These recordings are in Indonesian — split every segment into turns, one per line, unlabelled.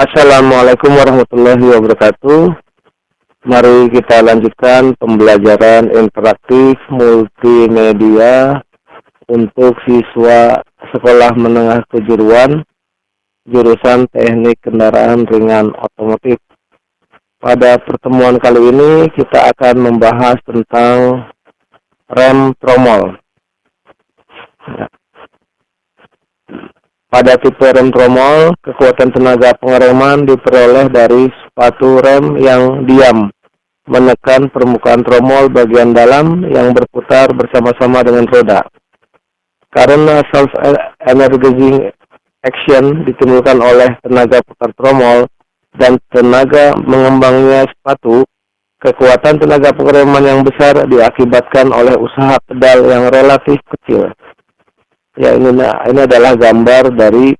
Assalamualaikum warahmatullahi wabarakatuh. Mari kita lanjutkan pembelajaran interaktif multimedia untuk siswa sekolah menengah kejuruan jurusan Teknik Kendaraan Ringan Otomotif. Pada pertemuan kali ini kita akan membahas tentang rem tromol. Pada tipe rem tromol, kekuatan tenaga pengereman diperoleh dari sepatu rem yang diam, menekan permukaan tromol bagian dalam yang berputar bersama-sama dengan roda. Karena self-energizing action ditimbulkan oleh tenaga putar tromol dan tenaga mengembangnya sepatu, kekuatan tenaga pengereman yang besar diakibatkan oleh usaha pedal yang relatif kecil. Ya, ini adalah gambar dari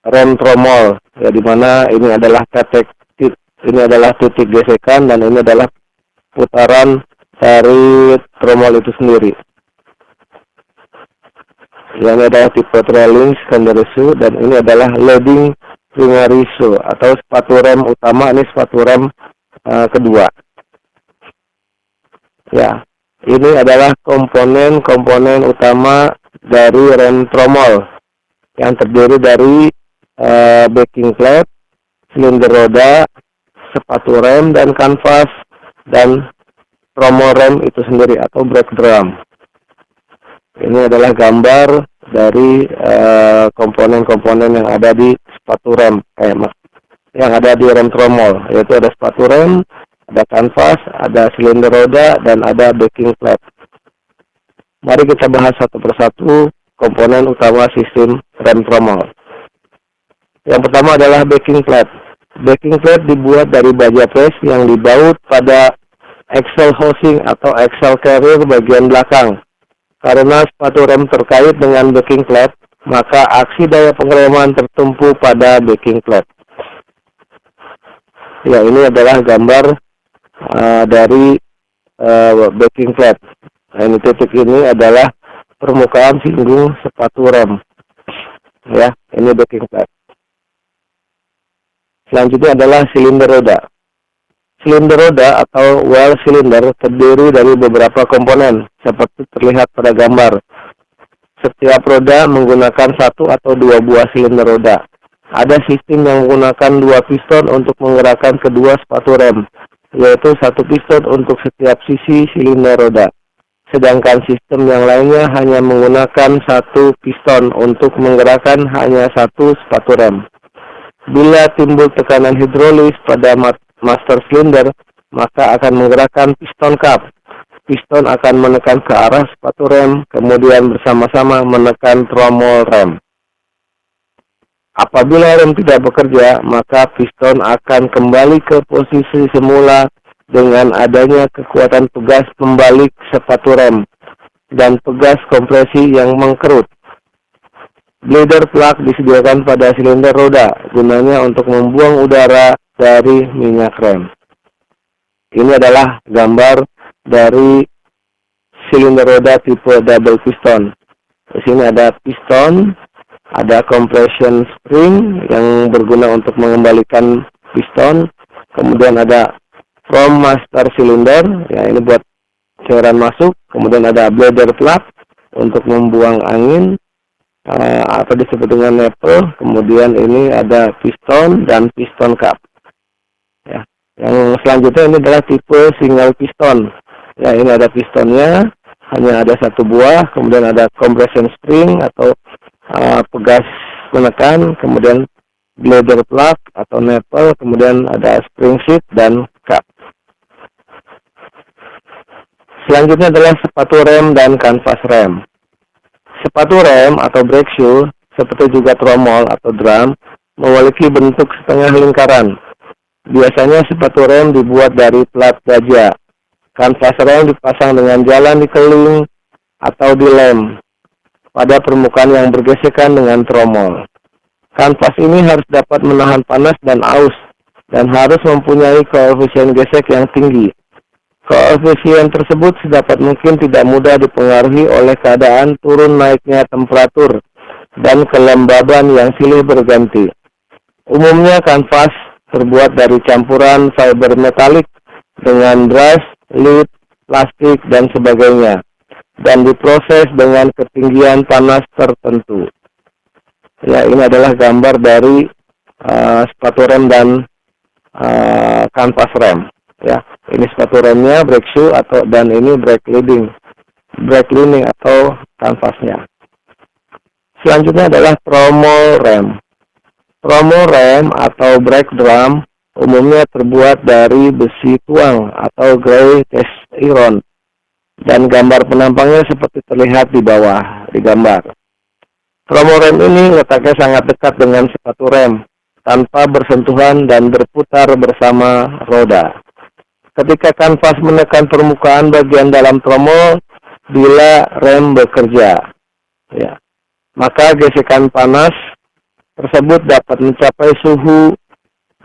rem tromol, ya, di mana ini adalah titik gesekan dan ini adalah putaran dari tromol itu sendiri. Yang adalah tipe trailing secondary shoe dan ini adalah leading primary shoe atau sepatu rem utama, ini sepatu rem kedua. Ya. Ini adalah komponen-komponen utama dari rem tromol yang terdiri dari backing plate, silinder roda, sepatu rem dan kanvas, dan tromol rem itu sendiri atau brake drum. Ini adalah gambar dari komponen-komponen yang ada di sepatu rem, yang ada di rem tromol, yaitu ada sepatu rem, ada kanvas, ada silinder roda, dan ada backing plate. Mari kita bahas satu persatu komponen utama sistem rem tromol. Yang pertama adalah backing plate. Backing plate dibuat dari baja press yang dibaut pada axle housing atau axle carrier bagian belakang. Karena sepatu rem terkait dengan backing plate, maka aksi daya pengereman tertumpu pada backing plate. Ya, ini adalah gambar dari backing plate. Nah, ini titik ini adalah permukaan singgung sepatu rem. Ya, ini backing plate. Selanjutnya adalah silinder roda. Silinder roda atau well cylinder terdiri dari beberapa komponen seperti terlihat pada gambar. Setiap roda menggunakan satu atau dua buah silinder roda. Ada sistem yang menggunakan dua piston untuk menggerakkan kedua sepatu rem, yaitu satu piston untuk setiap sisi silinder roda. Sedangkan sistem yang lainnya hanya menggunakan satu piston untuk menggerakkan hanya satu sepatu rem. Bila timbul tekanan hidrolis pada master cylinder, maka akan menggerakkan piston cup. Piston akan menekan ke arah sepatu rem, kemudian bersama-sama menekan tromol rem. Apabila rem tidak bekerja, maka piston akan kembali ke posisi semula dengan adanya kekuatan pegas pembalik sepatu rem dan pegas kompresi yang mengkerut. Bladder plug disediakan pada silinder roda, gunanya untuk membuang udara dari minyak rem. Ini adalah gambar dari silinder roda tipe double piston. Di sini ada piston, ada compression spring yang berguna untuk mengembalikan piston, kemudian ada from master cylinder, ya, ini buat cairan masuk, kemudian ada bladder plug untuk membuang angin atau disebut dengan nipple, kemudian ini ada piston dan piston cup. Ya, yang selanjutnya ini adalah tipe single piston. Ya, ini ada pistonnya, hanya ada satu buah, kemudian ada compression spring atau pegas menekan, kemudian bladder plug atau nipple, kemudian ada spring seat dan cup. Selanjutnya adalah sepatu rem dan kanvas rem. Sepatu rem atau brake shoe, seperti juga tromol atau drum, memiliki bentuk setengah lingkaran. Biasanya sepatu rem dibuat dari plat baja. Kanvas rem dipasang dengan jalan di keling atau di lem pada permukaan yang bergesekan dengan tromol. Kanvas ini harus dapat menahan panas dan aus dan harus mempunyai koefisien gesek yang tinggi. Koefisien tersebut sedapat mungkin tidak mudah dipengaruhi oleh keadaan turun naiknya temperatur dan kelembaban yang silih berganti. Umumnya kanvas terbuat dari campuran fiber metalik dengan brass, lead, plastik, dan sebagainya, dan diproses dengan ketinggian panas tertentu. Ya, ini adalah gambar dari sepatu rem dan kanvas rem. Ya, ini sepatu remnya, brake shoe dan ini brake leading atau kanvasnya. Selanjutnya adalah tromol rem. Tromol rem atau brake drum umumnya terbuat dari besi tuang atau gray cast iron, dan gambar penampangnya seperti terlihat di bawah di gambar. Tromol rem ini letaknya sangat dekat dengan sepatu rem, tanpa bersentuhan dan berputar bersama roda. Ketika kanvas menekan permukaan bagian dalam tromol, bila rem bekerja, ya, maka gesekan panas tersebut dapat mencapai suhu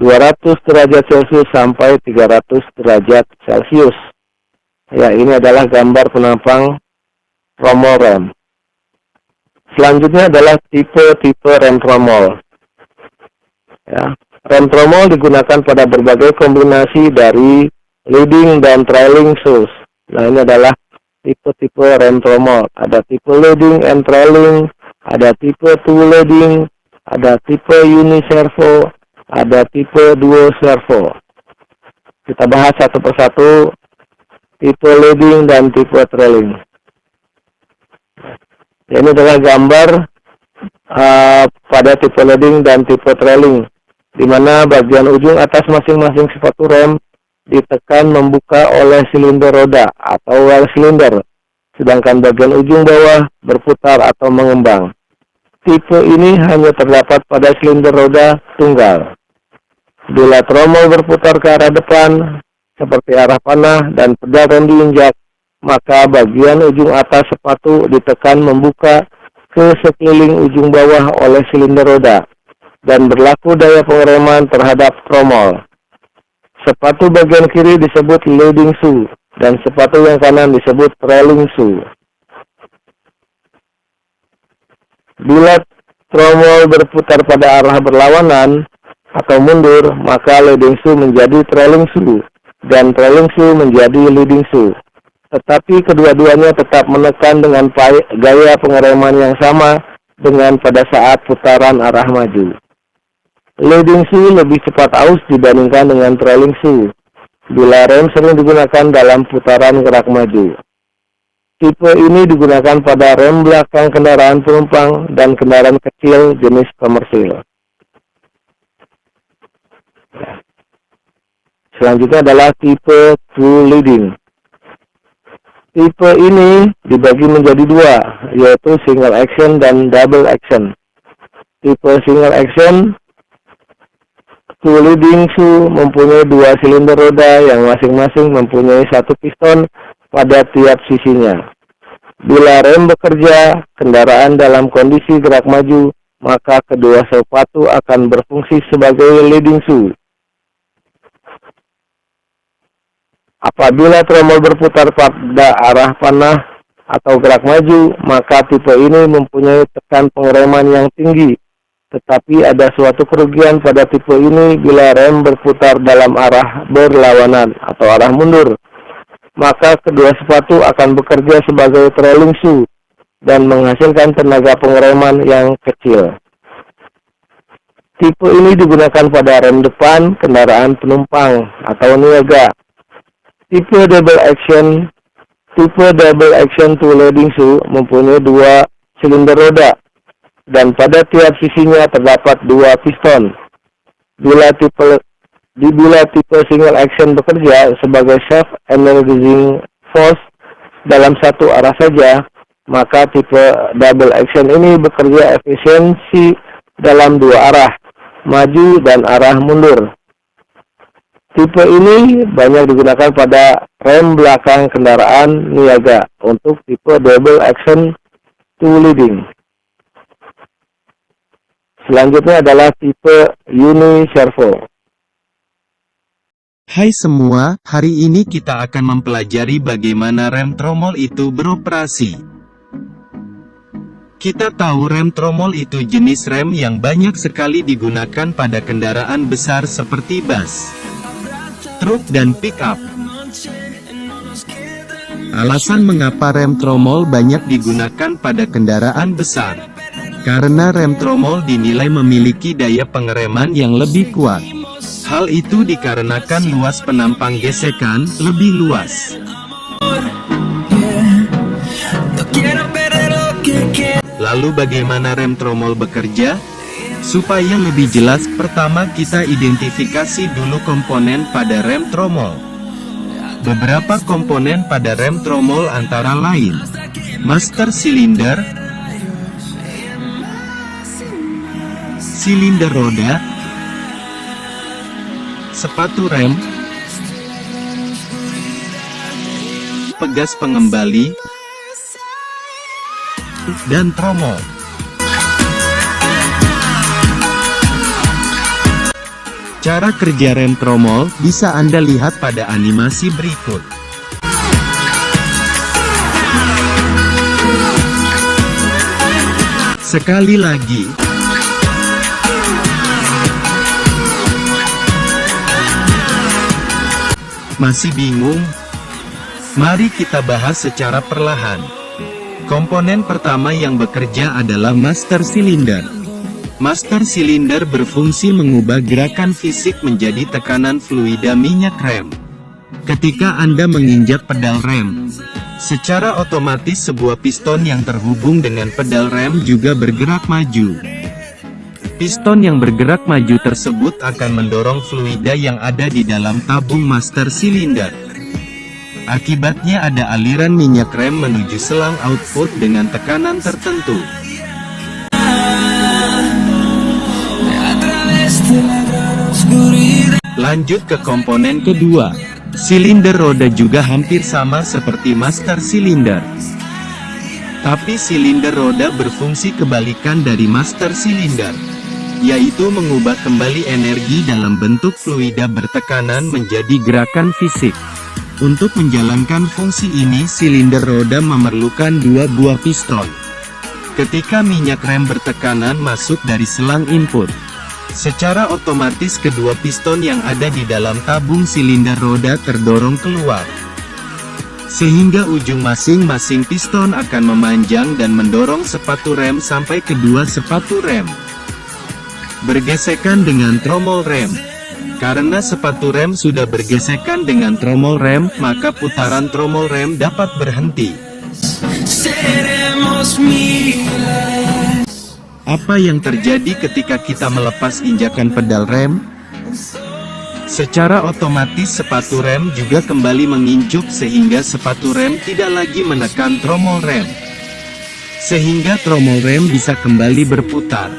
200 derajat Celcius sampai 300 derajat Celcius. Ya, ini adalah gambar penampang tromol rem. Selanjutnya adalah tipe-tipe rem tromol. Ya, rem tromol digunakan pada berbagai kombinasi dari leading dan trailing shoes. Nah, ini adalah tipe-tipe rem tromol. Ada tipe leading and trailing, ada tipe two leading, ada tipe uniservo, ada tipe duo servo. Kita bahas satu persatu tipe leading dan tipe trailing. Ini adalah gambar pada tipe leading dan tipe trailing, di mana bagian ujung atas masing-masing sepatu rem ditekan membuka oleh silinder roda atau well cylinder, sedangkan bagian ujung bawah berputar atau mengembang. Tipe ini hanya terdapat pada silinder roda tunggal. Bila tromol berputar ke arah depan, seperti arah panah dan pedal rem diinjak, maka bagian ujung atas sepatu ditekan membuka ke sekeliling ujung bawah oleh silinder roda, dan berlaku daya pengereman terhadap tromol. Sepatu bagian kiri disebut leading shoe, dan sepatu yang kanan disebut trailing shoe. Bila tromol berputar pada arah berlawanan atau mundur, maka leading shoe menjadi trailing shoe, dan trailing shoe menjadi leading shoe. Tetapi kedua-duanya tetap menekan dengan gaya pengereman yang sama dengan pada saat putaran arah maju. Leading shoe lebih cepat aus dibandingkan dengan trailing shoe, bila rem sering digunakan dalam putaran gerak maju. Tipe ini digunakan pada rem belakang kendaraan penumpang dan kendaraan kecil jenis komersil. Selanjutnya adalah tipe two leading. Tipe ini dibagi menjadi dua, yaitu single action dan double action. Tipe single action two leading shoe mempunyai dua silinder roda yang masing-masing mempunyai satu piston pada tiap sisinya. Bila rem bekerja, kendaraan dalam kondisi gerak maju, maka kedua sepatu akan berfungsi sebagai leading shoe. Apabila tromol berputar pada arah panah atau gerak maju, maka tipe ini mempunyai tekan pengereman yang tinggi. Tetapi ada suatu kerugian pada tipe ini bila rem berputar dalam arah berlawanan atau arah mundur. Maka kedua sepatu akan bekerja sebagai trailing shoe dan menghasilkan tenaga pengereman yang kecil. Tipe ini digunakan pada rem depan kendaraan penumpang atau niaga. Tipe double action two leading shoe mempunyai dua silinder roda, dan pada tiap sisinya terdapat dua piston. Bila tipe single action bekerja sebagai self energizing force dalam satu arah saja, maka tipe double action ini bekerja efisiensi dalam dua arah, maju dan arah mundur. Tipe ini banyak digunakan pada rem belakang kendaraan niaga untuk tipe double action two leading. Selanjutnya adalah tipe uniservo.
Hai semua, hari ini kita akan mempelajari bagaimana rem tromol itu beroperasi. Kita tahu rem tromol itu jenis rem yang banyak sekali digunakan pada kendaraan besar seperti bus, truk dan pick-up. Alasan mengapa rem tromol banyak digunakan pada kendaraan besar, karena rem tromol dinilai memiliki daya pengereman yang lebih kuat. Hal itu dikarenakan luas penampang gesekan lebih luas. Lalu bagaimana rem tromol bekerja? Supaya lebih jelas, pertama kita identifikasi dulu komponen pada rem tromol. Beberapa komponen pada rem tromol antara lain: master silinder, silinder roda, sepatu rem, pegas pengembali, dan tromol. Cara kerja rem tromol bisa Anda lihat pada animasi berikut. Sekali lagi, masih bingung? Mari kita bahas secara perlahan. Komponen pertama yang bekerja adalah master silinder. Master silinder berfungsi mengubah gerakan fisik menjadi tekanan fluida minyak rem. Ketika Anda menginjak pedal rem, secara otomatis sebuah piston yang terhubung dengan pedal rem juga bergerak maju. Piston yang bergerak maju tersebut akan mendorong fluida yang ada di dalam tabung master silinder. Akibatnya ada aliran minyak rem menuju selang output dengan tekanan tertentu. Lanjut ke komponen kedua. Silinder roda juga hampir sama seperti master silinder. Tapi silinder roda berfungsi kebalikan dari master silinder, yaitu mengubah kembali energi dalam bentuk fluida bertekanan menjadi gerakan fisik. Untuk menjalankan fungsi ini, silinder roda memerlukan dua buah piston. Ketika minyak rem bertekanan masuk dari selang input, secara otomatis kedua piston yang ada di dalam tabung silinder roda terdorong keluar. Sehingga ujung masing-masing piston akan memanjang dan mendorong sepatu rem sampai kedua sepatu rem bergesekan dengan tromol rem. Karena sepatu rem sudah bergesekan dengan tromol rem, maka putaran tromol rem dapat berhenti. Apa yang terjadi ketika kita melepas injakan pedal rem? Secara otomatis sepatu rem juga kembali menginjuk sehingga sepatu rem tidak lagi menekan tromol rem. Sehingga tromol rem bisa kembali berputar.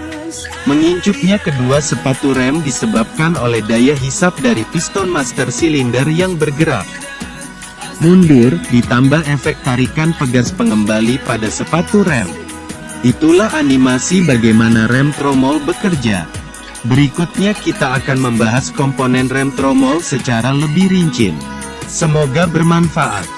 Menginjuknya kedua sepatu rem disebabkan oleh daya hisap dari piston master silinder yang bergerak mundur, ditambah efek tarikan pegas pengembali pada sepatu rem. Itulah animasi bagaimana rem tromol bekerja. Berikutnya kita akan membahas komponen rem tromol secara lebih rinci. Semoga bermanfaat.